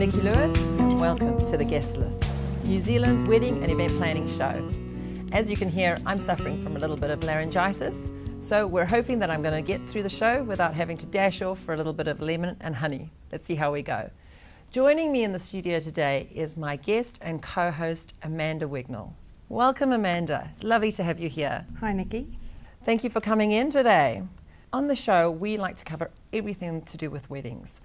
Nikki Lewis and welcome to The Guest List, New Zealand's wedding and event planning show. As you can hear, I'm suffering from a little bit of laryngitis, so we're hoping that I'm going to get through the show without having to dash off for a little bit of lemon and honey. Let's see how we go. Joining me in the studio today is my guest and co-host Amanda Wignall. Welcome, Amanda. It's lovely to have you here. Hi, Nikki. Thank you for coming in today. On the show, we like to cover everything to do with weddings,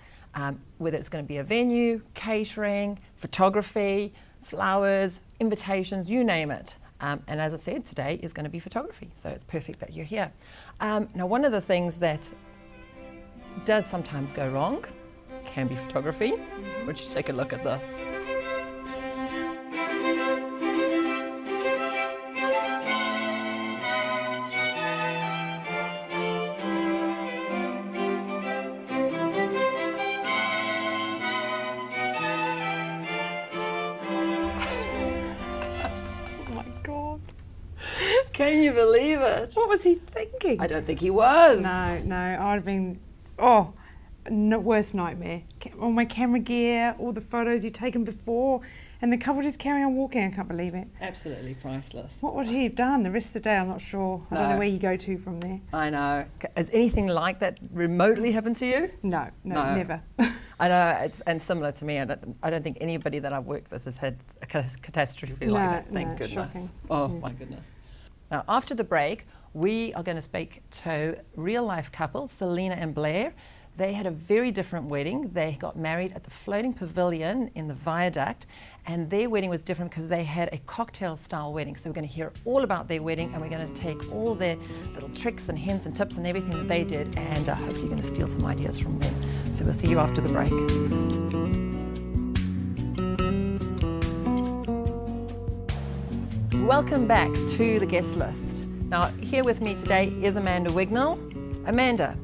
whether it's going to be a venue, catering, photography, flowers, invitations, you name it. And as I said, today is going to be photography, so it's perfect that you're here. Now, one of the things that does sometimes go wrong can be photography. Would you take a look at this? Can you believe it? What was he thinking? I don't think he was. No, I'd have been, worst nightmare. All my camera gear, all the photos you'd taken before, and the couple just carrying on walking. I can't believe it. Absolutely priceless. What would he have done the rest of the day? I'm not sure. I don't know where you go to from there. I know. Has anything like that remotely happened to you? No, never. I know, and similar to me. I don't think anybody that I've worked with has had a catastrophe like that. Thank goodness. Shocking. Oh, my goodness. Now, after the break, we are going to speak to real-life couple, Selena and Blair. They had a very different wedding. They got married at the Floating Pavilion in the Viaduct, and their wedding was different because they had a cocktail-style wedding. So we're going to hear all about their wedding, and we're going to take all their little tricks and hints and tips and everything that they did, and hopefully you're going to steal some ideas from them. So we'll see you after the break. Welcome back to The Guest List. Now, here with me today is Amanda Wignall. Amanda,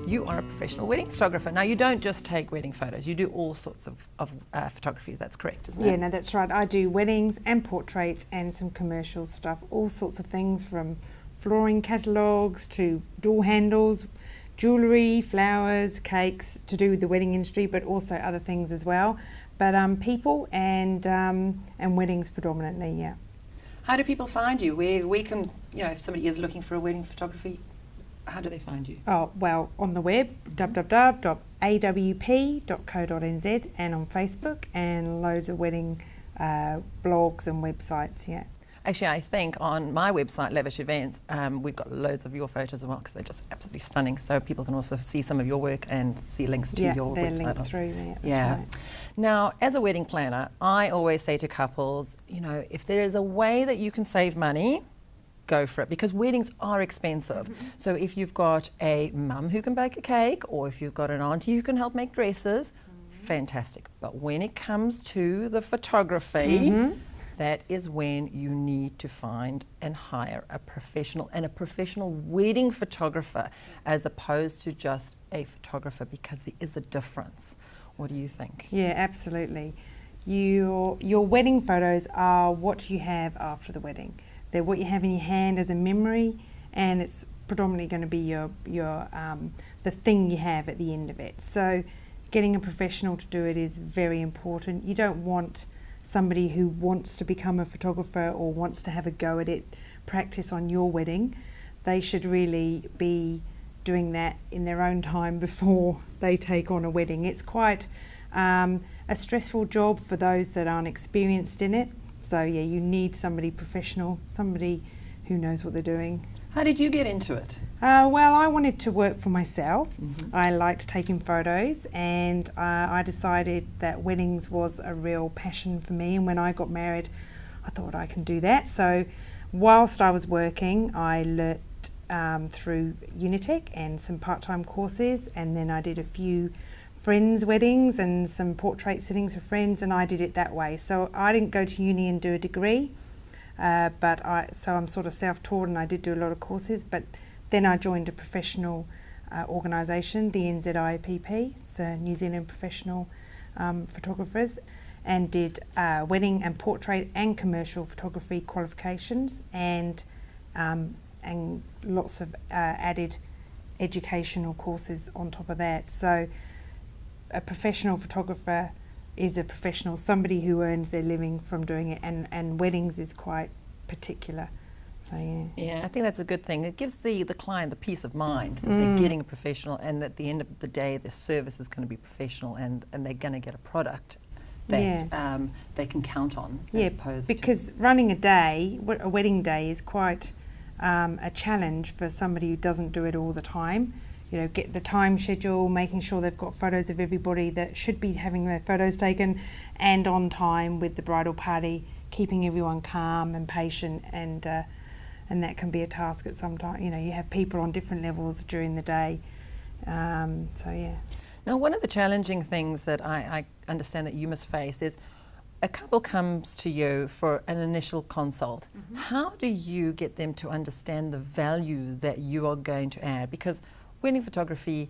you are a professional wedding photographer. Now, you don't just take wedding photos, you do all sorts of photographies, that's correct, isn't it? Yeah, no, that's right. I do weddings and portraits and some commercial stuff, all sorts of things from flooring catalogues to door handles, jewellery, flowers, cakes, to do with the wedding industry, but also other things as well. But people and weddings predominantly, yeah. How do people find you? We can, if somebody is looking for a wedding photography, how do they find you? Oh, well, on the web, www.awp.co.nz, and on Facebook, and loads of wedding blogs and websites, yeah. Actually, I think on my website, Lavish Events, we've got loads of your photos as well because they're just absolutely stunning. So people can also see some of your work and see links to your website. Yeah, they're linked through there. Yeah. Right. Now, as a wedding planner, I always say to couples, if there is a way that you can save money, go for it, because weddings are expensive. Mm-hmm. So if you've got a mum who can bake a cake, or if you've got an auntie who can help make dresses, fantastic. But when it comes to the photography, that is when you need to find and hire a professional wedding photographer as opposed to just a photographer, because there is a difference. What do you think? Yeah, absolutely. Your wedding photos are what you have after the wedding. They're what you have in your hand as a memory, and it's predominantly going to be the thing you have at the end of it. So getting a professional to do it is very important. You don't want somebody who wants to become a photographer or wants to have a go at it, practice on your wedding. They should really be doing that in their own time before they take on a wedding. It's quite a stressful job for those that aren't experienced in it. So yeah, you need somebody professional, somebody who knows what they're doing. How did you get into it? Well, I wanted to work for myself. I liked taking photos, and I decided that weddings was a real passion for me, and when I got married I thought I can do that. So whilst I was working, I learnt through Unitec and some part-time courses, and then I did a few friends' weddings and some portrait sittings for friends, and I did it that way. So I didn't go to uni and do a degree, so I'm sort of self-taught, and I did do a lot of courses, but then I joined a professional organisation, the NZIPP, it's New Zealand Professional Photographers, and did wedding and portrait and commercial photography qualifications, and lots of added educational courses on top of that. So a professional photographer is a professional, somebody who earns their living from doing it, and weddings is quite particular. So yeah, I think that's a good thing. It gives the client the peace of mind that they're getting a professional, and at the end of the day, their service is going to be professional, and they're going to get a product that they can count on. Yeah, because running a wedding day is quite a challenge for somebody who doesn't do it all the time. You know, get the time schedule, making sure they've got photos of everybody that should be having their photos taken, and on time with the bridal party, keeping everyone calm and patient, and that can be a task at some time. You know, you have people on different levels during the day. So yeah. Now, one of the challenging things that I understand that you must face is a couple comes to you for an initial consult. How do you get them to understand the value that you are going to add? Because wedding photography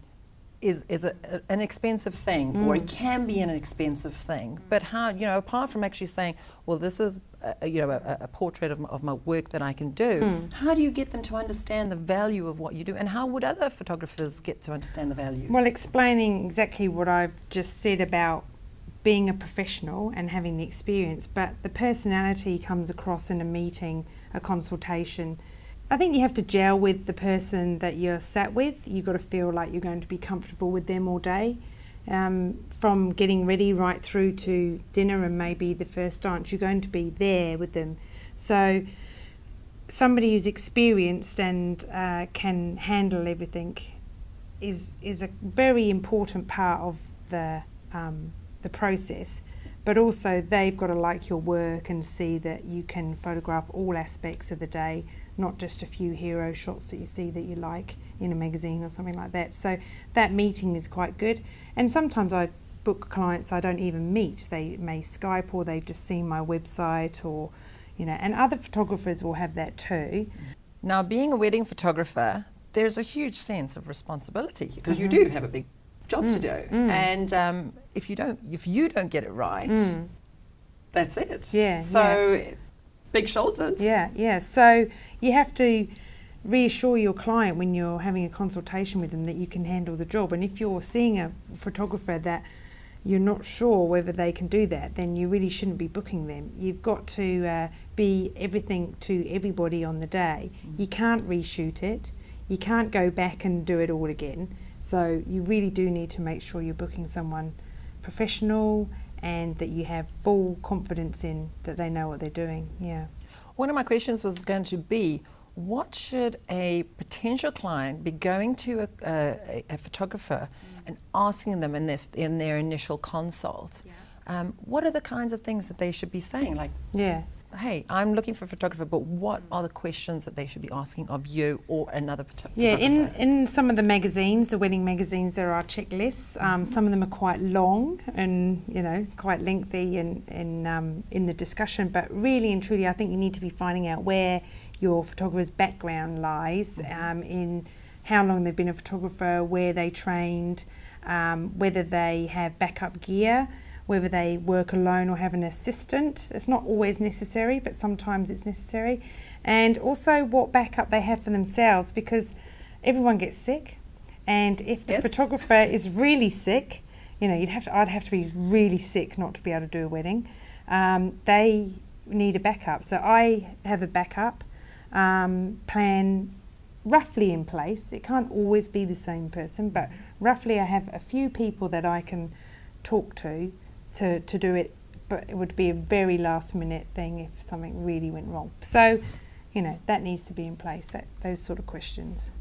is an expensive thing, or it can be an expensive thing. But how, you know, apart from actually saying, well, this is a portrait of my work that I can do, how do you get them to understand the value of what you do, and how would other photographers get to understand the value? Well, explaining exactly what I've just said about being a professional and having the experience, but the personality comes across in a meeting, a consultation. I think you have to gel with the person that you're sat with. You've got to feel like you're going to be comfortable with them all day. From getting ready right through to dinner and maybe the first dance, you're going to be there with them. So somebody who's experienced and can handle everything is a very important part of the process. But also they've got to like your work and see that you can photograph all aspects of the day, not just a few hero shots that you see that you like in a magazine or something like that. So that meeting is quite good. And sometimes I book clients I don't even meet. They may Skype, or they've just seen my website, or, you know, and other photographers will have that too. Now, being a wedding photographer, there's a huge sense of responsibility, because you do have a big job to do. And if you don't get it right, that's it. Yeah. So big shoulders. Yeah. So you have to reassure your client when you're having a consultation with them that you can handle the job. And if you're seeing a photographer that you're not sure whether they can do that, then you really shouldn't be booking them. You've got to be everything to everybody on the day. You can't reshoot it. You can't go back and do it all again. So you really do need to make sure you're booking someone professional and that you have full confidence in that they know what they're doing. Yeah. One of my questions was going to be, what should a potential client be going to a photographer and asking them in their initial consult? What are the kinds of things that they should be saying? Like, hey, I'm looking for a photographer, but what are the questions that they should be asking of you or another photographer? Yeah, in some of the magazines, the wedding magazines, there are checklists. Some of them are quite long and, you know, quite lengthy in the discussion, but really and truly I think you need to be finding out where your photographer's background lies, in how long they've been a photographer, where they trained, whether they have backup gear, whether they work alone or have an assistant. It's not always necessary, but sometimes it's necessary. And also what backup they have for themselves, because everyone gets sick. And if the photographer is really sick, you know, I'd have to be really sick not to be able to do a wedding. They need a backup. So I have a backup plan roughly in place. It can't always be the same person, but roughly I have a few people that I can talk to do it, but it would be a very last minute thing if something really went wrong. So, you know, that needs to be in place, those sort of questions.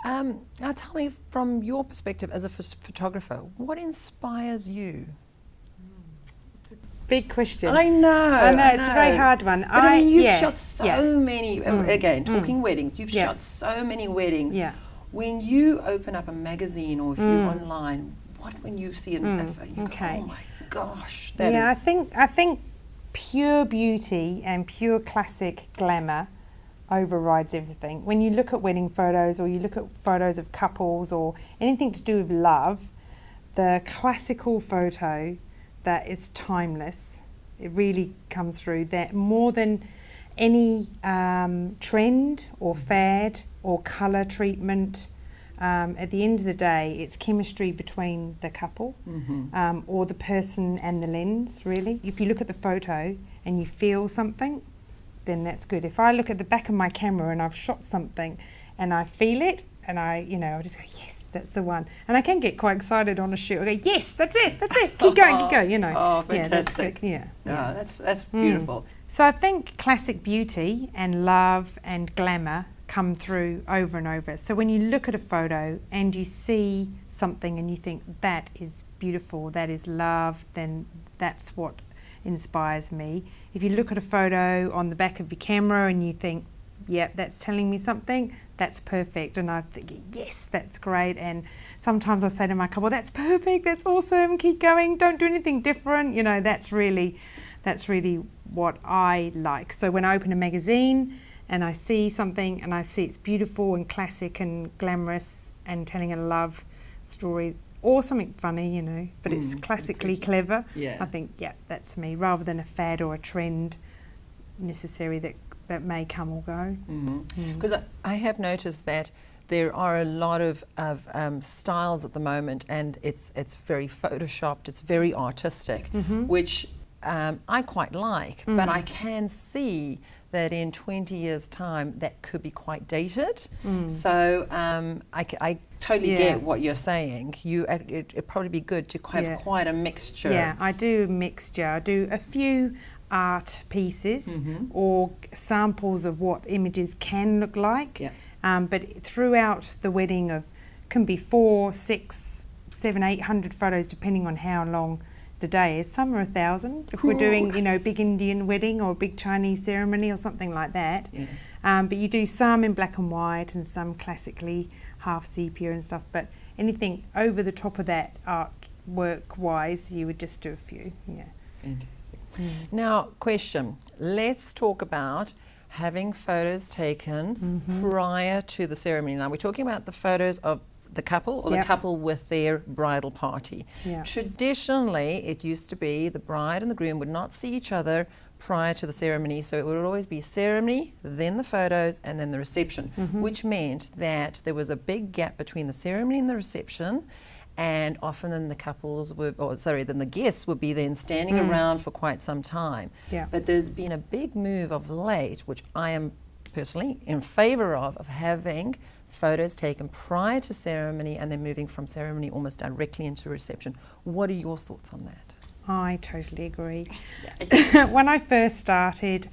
Now tell me, from your perspective as a photographer, what inspires you? Big question. I know, it's a very hard one. But I mean, you've shot so many, again, talking weddings, you've shot so many weddings. Yeah. When you open up a magazine, or if you're online, when you see an you go, oh my gosh, that is... I think pure beauty and pure classic glamour overrides everything. When you look at wedding photos, or you look at photos of couples, or anything to do with love, the classical photo that is timeless, it really comes through, that more than any trend or fad or colour treatment, At the end of the day, it's chemistry between the couple or the person and the lens, really. If you look at the photo and you feel something, then that's good. If I look at the back of my camera and I've shot something and I feel it, and I just go, yes, that's the one. And I can get quite excited on a shoot. I go, yes, that's it, keep going, Oh, fantastic. Yeah, that's good. Yeah. That's beautiful. So I think classic beauty and love and glamour come through over and over. So when you look at a photo and you see something and you think that is beautiful, that is love, then that's what inspires me. If you look at a photo on the back of your camera and you think, yep, that's telling me something, that's perfect, and I think, yes, that's great. And sometimes I say to my couple, that's perfect, that's awesome, keep going, don't do anything different. That's really what I like. So when I open a magazine and I see something and I see it's beautiful and classic and glamorous and telling a love story or something funny, but it's classically clever, I think, yeah, that's me, rather than a fad or a trend necessary that may come or go. Because I have noticed that there are a lot of styles at the moment, and it's very photoshopped, it's very artistic, which I quite like, but I can see that in 20 years' time that could be quite dated. So I totally get what you're saying. It'd probably be good to have quite a mixture. Yeah, I do a mixture. I do a few art pieces or samples of what images can look like. But throughout the wedding can be 4, 6, 7, 800 photos depending on how long the day is. Some are 1,000 if we're doing big Indian wedding or a big Chinese ceremony or something like that. But you do some in black and white and some classically half sepia and stuff, but anything over the top of that artwork wise, you would just do a few. Fantastic. Now, question, let's talk about having photos taken prior to the ceremony. Now, we're talking about the photos of the couple or the couple with their bridal party. Traditionally, it used to be the bride and the groom would not see each other prior to the ceremony, so it would always be ceremony, then the photos, and then the reception, which meant that there was a big gap between the ceremony and the reception, and often then the guests would be then standing around for quite some time. But there's been a big move of late, which I am personally in favour of having photos taken prior to ceremony and then moving from ceremony almost directly into reception. What are your thoughts on that? I totally agree. When I first started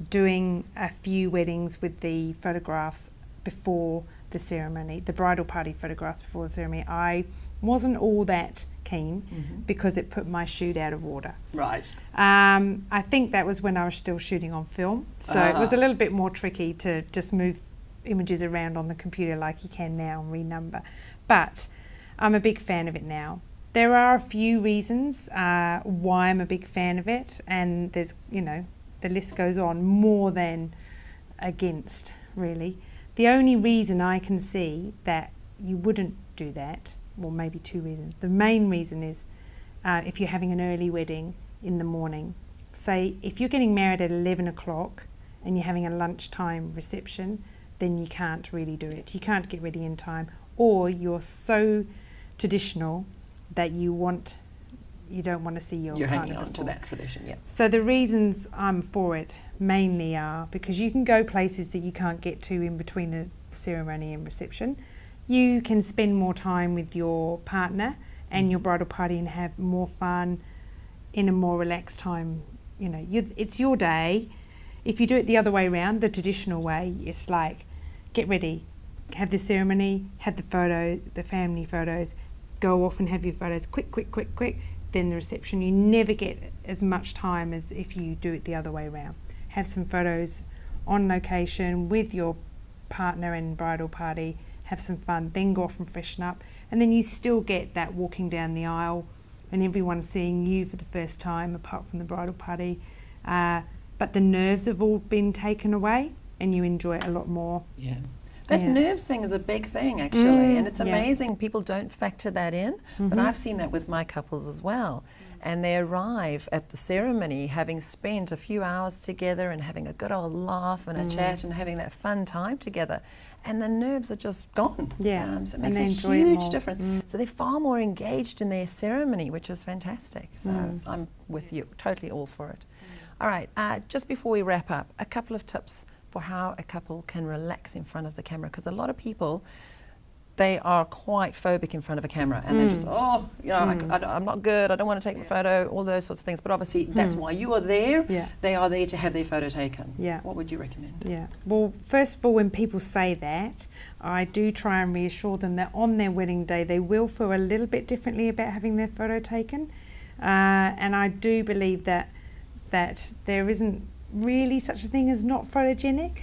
doing a few weddings with the photographs before the ceremony, the bridal party photographs before the ceremony, I wasn't all that keen because it put my shoot out of order. Right. I think that was when I was still shooting on film, so it was a little bit more tricky to just move images around on the computer like you can now and renumber. But I'm a big fan of it now. There are a few reasons why I'm a big fan of it, and there's, the list goes on, more than against, really. The only reason I can see that you wouldn't do that, well, maybe 2 reasons. The main reason is if you're having an early wedding in the morning. Say, if you're getting married at 11 o'clock and you're having a lunchtime reception, then you can't really do it. You can't get ready in time, or you're so traditional that you don't want to see your partner hanging on before. to that tradition, So the reasons I'm for it mainly are because you can go places that you can't get to in between a ceremony and reception. You can spend more time with your partner and your bridal party and have more fun in a more relaxed time. It's your day. If you do it the other way around, the traditional way, it's like, get ready, have the ceremony, have the family photos, go off and have your photos, quick, then the reception. You never get as much time as if you do it the other way around. Have some photos on location with your partner and bridal party, have some fun, then go off and freshen up, and then you still get that walking down the aisle and everyone seeing you for the first time apart from the bridal party. But the nerves have all been taken away and you enjoy it a lot more. That Yeah. nerves thing is a big thing, actually, and it's yeah. amazing people don't factor that in, but I've seen that with my couples as well. And they arrive at the ceremony having spent a few hours together and having a good old laugh and a chat and having that fun time together. And the nerves are just gone. Yeah, So it and makes they a enjoy it huge more. difference. So they're far more engaged in their ceremony, which is fantastic. So I'm with you, totally all for it. All right, just before we wrap up, a couple of tips for how a couple can relax in front of the camera, because a lot of people, they are quite phobic in front of a camera, and they're just, oh, you know, I'm not good, I don't want to take the photo, all those sorts of things. But obviously, that's why you are there. Yeah. They are there to have their photo taken. Yeah. What would you recommend? Yeah. Well, first of all, when people say that, I do try and reassure them that on their wedding day, they will feel a little bit differently about having their photo taken. And I do believe that there isn't really such a thing as not photogenic.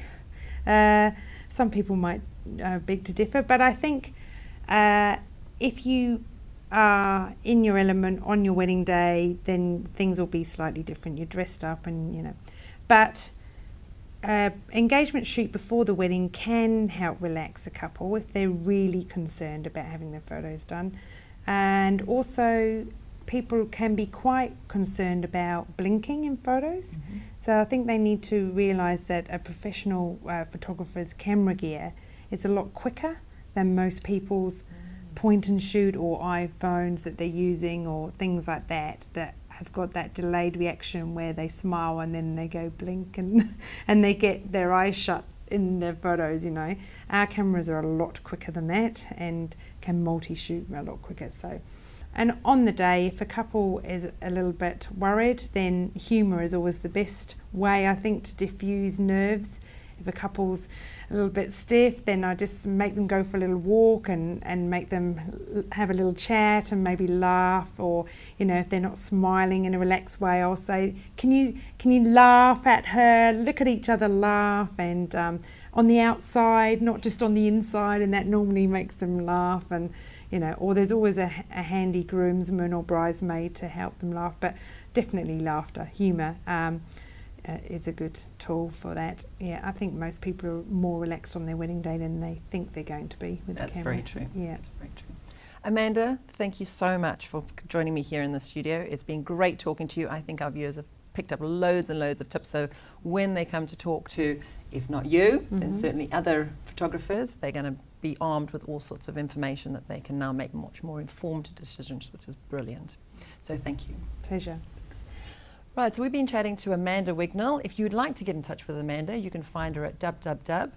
Some people might beg to differ, but I think if you are in your element on your wedding day, then things will be slightly different. You're dressed up and, you know. But engagement shoot before the wedding can help relax a couple if they're really concerned about having their photos done. And also, people can be quite concerned about blinking in photos. So I think they need to realise that a professional photographer's camera gear is a lot quicker than most people's point and shoot or iPhones that they're using or things like that have got that delayed reaction where they smile and then they go blink and and they get their eyes shut in their photos, you know. Our cameras are a lot quicker than that and can multi-shoot a lot quicker. So, and on the day, if a couple is a little bit worried, then humour is always the best way, I think, to diffuse nerves. If a couple's a little bit stiff, then I just make them go for a little walk and make them have a little chat and maybe laugh. Or, you know, if they're not smiling in a relaxed way, I'll say, can you laugh at her, look at each other, laugh, and on the outside, not just on the inside, and that normally makes them laugh. And, you know, or there's always a handy groomsman or bridesmaid to help them laugh, but definitely laughter, humour is a good tool for that. Yeah, I think most people are more relaxed on their wedding day than they think they're going to be with the camera. That's very true. Yeah. That's very true. Amanda, thank you so much for joining me here in the studio. It's been great talking to you. I think our viewers have picked up loads and loads of tips, so when they come to talk to, if not you, then certainly other photographers, they're going to be armed with all sorts of information that they can now make much more informed decisions, which is brilliant. So thank you. Pleasure. Right, so we've been chatting to Amanda Wignall. If you'd like to get in touch with Amanda, you can find her at www.awp.co.nz.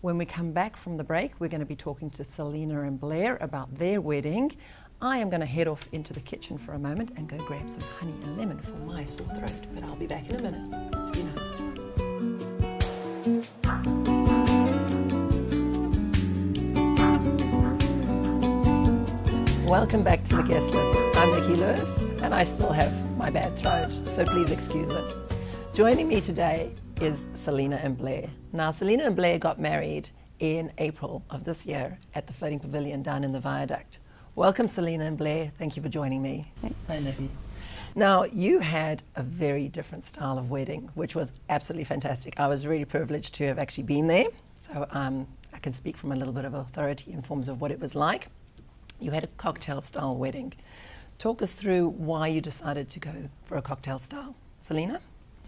When we come back from the break, we're going to be talking to Selena and Blair about their wedding. I am going to head off into the kitchen for a moment and go grab some honey and lemon for my sore throat, but I'll be back in a minute. See you now. Welcome back to the guest list. I'm Nikki Lewis and I still have my bad throat, so please excuse it. Joining me today is Selena and Blair. Now, Selena and Blair got married in April of this year at the Floating Pavilion down in the Viaduct. Welcome, Selena and Blair. Thank you for joining me. Thanks. Hi, Nikki. Now, you had a very different style of wedding, which was absolutely fantastic. I was really privileged to have actually been there, so I can speak from a little bit of authority in terms of what it was like. You had a cocktail style wedding. Talk us through why you decided to go for a cocktail style. Selena?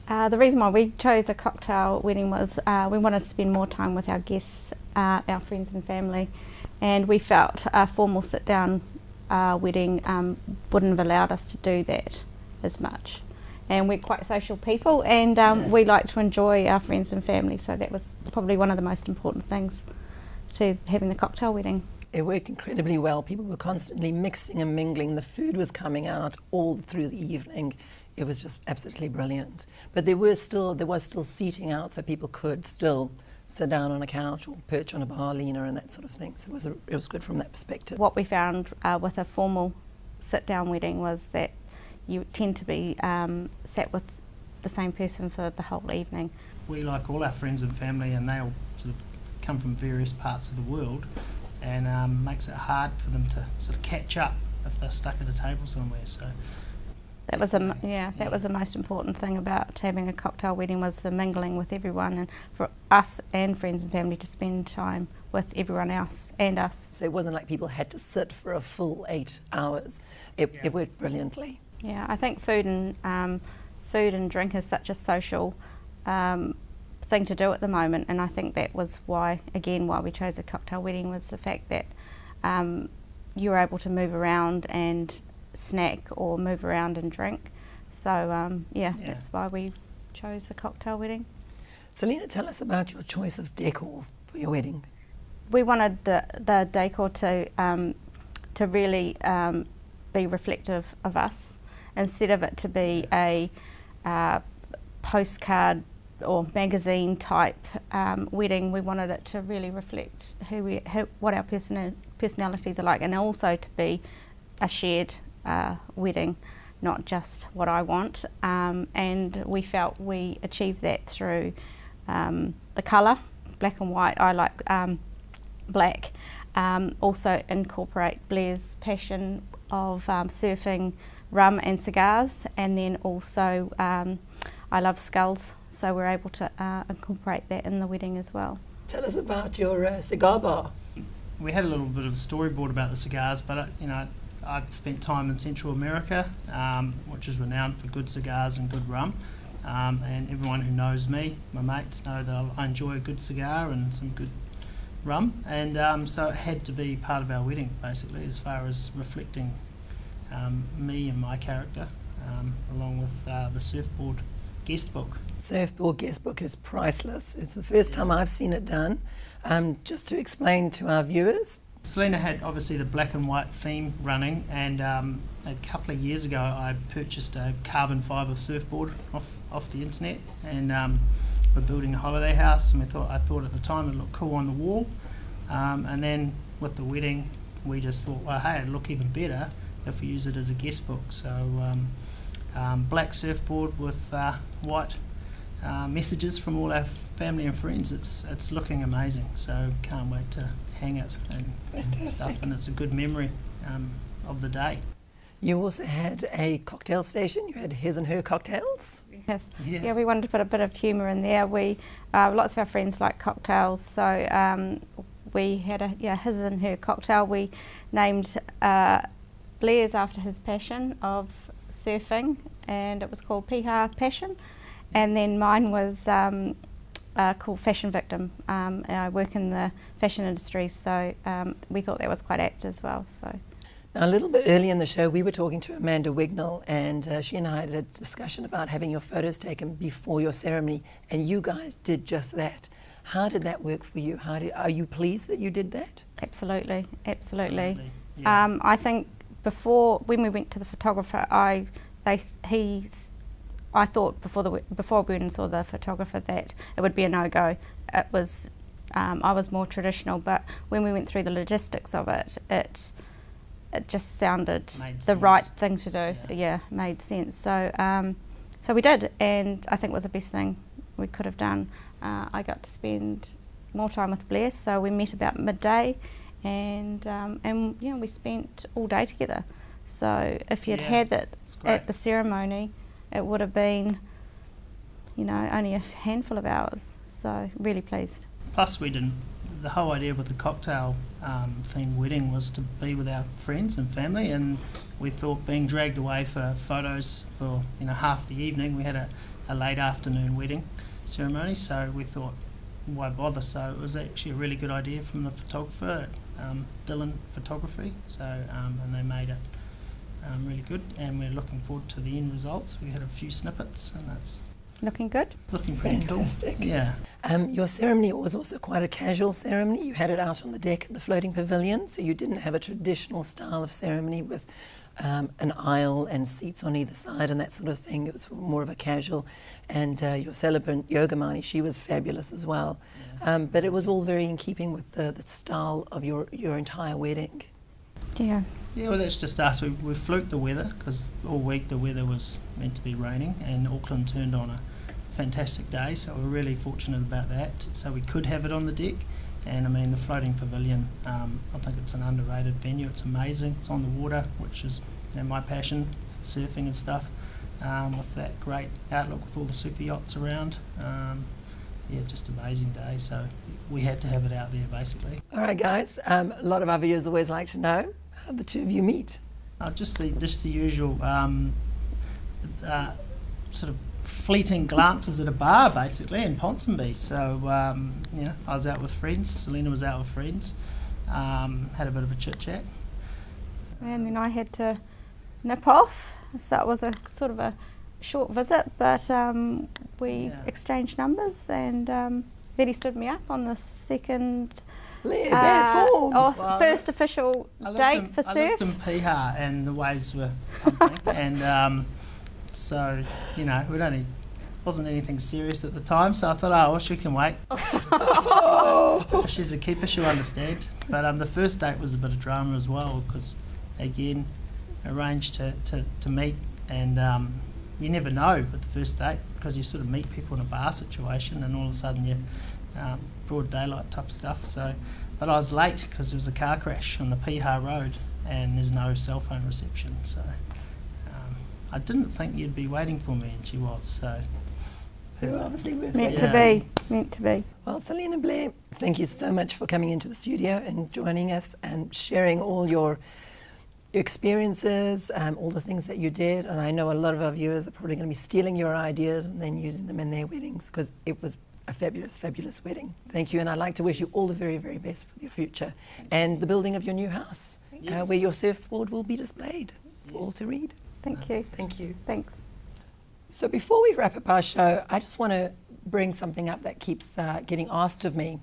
The reason why we chose a cocktail wedding was we wanted to spend more time with our guests, our friends and family, and we felt a formal sit-down wedding wouldn't have allowed us to do that as much. And we're quite social people, and we like to enjoy our friends and family, so that was probably one of the most important things to having the cocktail wedding. It worked incredibly well. People were constantly mixing and mingling. The food was coming out all through the evening. It was just absolutely brilliant. But there was still seating out, so people could still sit down on a couch or perch on a bar leaner and that sort of thing. So it was good from that perspective. What we found with a formal sit-down wedding was that you tend to be sat with the same person for the whole evening. We like all our friends and family, and they all sort of come from various parts of the world, and makes it hard for them to sort of catch up if they're stuck at a table somewhere. So That was that was the most important thing about having a cocktail wedding, was the mingling with everyone, and for us and friends and family to spend time with everyone else and us. So it wasn't like people had to sit for a full 8 hours. It worked brilliantly. Yeah, I think food and drink is such a social thing to do at the moment, and I think that was why we chose a cocktail wedding, was the fact that you were able to move around and snack or move around and drink. So that's why we chose the cocktail wedding. Selena, tell us about your choice of decor for your wedding. We wanted the decor to really be reflective of us, instead of it to be a postcard or magazine type wedding. We wanted it to really reflect what our personalities are like, and also to be a shared wedding, not just what I want. And we felt we achieved that through the colour, black and white. I like black. Also incorporate Blair's passion of surfing, rum and cigars, and then also I love skulls, so we're able to incorporate that in the wedding as well. Tell us about your cigar bar. We had a little bit of a storyboard about the cigars, but I've spent time in Central America, which is renowned for good cigars and good rum, and everyone who knows me, my mates, know that I enjoy a good cigar and some good rum, and so it had to be part of our wedding, basically, as far as reflecting me and my character, along with the surfboard guest book. Surfboard guest book is priceless. It's the first time I've seen it done. Just to explain to our viewers, Selena had obviously the black and white theme running, and a couple of years ago I purchased a carbon fibre surfboard off the internet, and we're building a holiday house, and I thought at the time it looked cool on the wall, and then with the wedding we just thought, well, hey, it'd look even better if we use it as a guest book. So black surfboard with white messages from all our family and friends. It's looking amazing, so can't wait to hang it and stuff, and it's a good memory of the day. You also had a cocktail station. You had his and her cocktails. Yeah, we wanted to put a bit of humour in there. We lots of our friends like cocktails, so we had a his and her cocktail. We named Blair's after his passion of surfing, and it was called Piha Passion, and then mine was called Fashion Victim. I work in the fashion industry, so we thought that was quite apt as well. So. Now, a little bit early in the show, we were talking to Amanda Wignall, and she and I had a discussion about having your photos taken before your ceremony, and you guys did just that. How did that work for you? Are you pleased that you did that? Absolutely. Yeah. I think when we went to the photographer, I thought before we went and saw the photographer that it would be a no-go. It was I was more traditional, but when we went through the logistics of it, it just sounded the right thing to do. Yeah, made sense. So so we did, and I think it was the best thing we could have done. I got to spend more time with Blair, so we met about midday, and we spent all day together. So if you'd had it at the ceremony, it would have been, only a handful of hours. So really pleased. Plus, the whole idea with the cocktail themed wedding was to be with our friends and family, and we thought being dragged away for photos for half the evening, we had a late afternoon wedding ceremony, so we thought, why bother? So it was actually a really good idea from the photographer, Dylan Photography, so and they made it really good, and we're looking forward to the end results. We had a few snippets, and that's looking good. Looking pretty Fantastic. Cool. Yeah. Your ceremony was also quite a casual ceremony. You had it out on the deck at the floating pavilion, so you didn't have a traditional style of ceremony with an aisle and seats on either side and that sort of thing. It was more of a casual, and your celebrant, Yogamani, she was fabulous as well. Yeah. But it was all very in keeping with the style of your entire wedding. Yeah. Yeah, well, that's just us. We fluked the weather because all week the weather was meant to be raining, and Auckland turned on a fantastic day, so we're really fortunate about that. So we could have it on the deck, and I mean the floating pavilion, I think it's an underrated venue. It's amazing. It's on the water, which is my passion, surfing and stuff. with that great outlook with all the super yachts around. Yeah, just amazing day. So we had to have it out there, basically. All right, guys. A lot of our viewers always like to know how the two of you meet. Just the usual sort of fleeting glances at a bar, basically, in Ponsonby. So you know, I was out with friends. Selena was out with friends. Had a bit of a chit chat. And then I had to nip off, so it was a sort of a short visit, but we exchanged numbers, and then he stood me up on the second first official date for surf. I lived in Piha and the waves were pumping, and so, you know, wasn't anything serious at the time, so I thought, oh, well, she can wait. She's a keeper, she'll understand. But the first date was a bit of drama as well, because again, arranged to meet, and you never know with the first date, because you sort of meet people in a bar situation, and all of a sudden you broad daylight type stuff. So, but I was late because there was a car crash on the Piha Road, and there's no cell phone reception. So I didn't think you'd be waiting for me, and she was. So Who obviously worth meant waiting. to be. Well, Selena Blair, thank you so much for coming into the studio and joining us and sharing all your experiences, all the things that you did. And I know a lot of our viewers are probably going to be stealing your ideas and then using them in their weddings, because it was a fabulous, fabulous wedding. Thank you, and I'd like to wish you all the very, very best for your future and the building of your new house, where your surfboard will be displayed for all to read. Thank you. Thank you. Thanks. So before we wrap up our show, I just want to bring something up that keeps getting asked of me.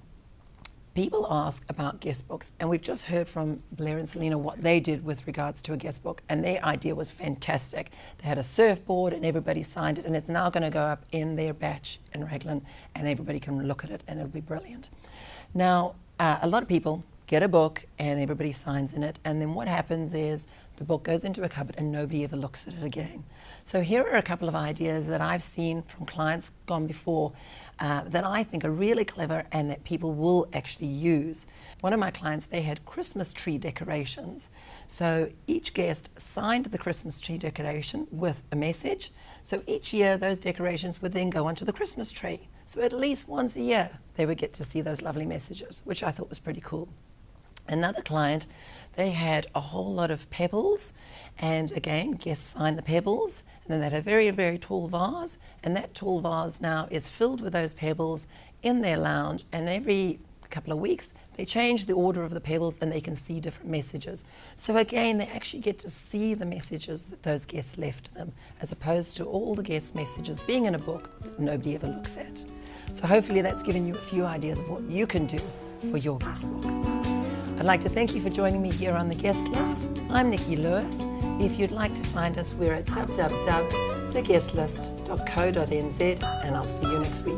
People ask about guest books, and we've just heard from Blair and Selena what they did with regards to a guest book, and their idea was fantastic. They had a surfboard and everybody signed it, and it's now going to go up in their batch in Raglan, and everybody can look at it, and it'll be brilliant. Now, a lot of people get a book and everybody signs in it, and then what happens is the book goes into a cupboard and nobody ever looks at it again. So here are a couple of ideas that I've seen from clients gone before that I think are really clever and that people will actually use. One of my clients, they had Christmas tree decorations. So each guest signed the Christmas tree decoration with a message. So each year those decorations would then go onto the Christmas tree. So at least once a year they would get to see those lovely messages, which I thought was pretty cool. Another client, they had a whole lot of pebbles, and again, guests signed the pebbles, and then they had a very, very tall vase, and that tall vase now is filled with those pebbles in their lounge, and every couple of weeks they change the order of the pebbles and they can see different messages. So again, they actually get to see the messages that those guests left them, as opposed to all the guests' messages being in a book that nobody ever looks at. So hopefully that's given you a few ideas of what you can do for your guest book. I'd like to thank you for joining me here on The Guest List. I'm Nikki Lewis. If you'd like to find us, we're at www.theguestlist.co.nz, and I'll see you next week.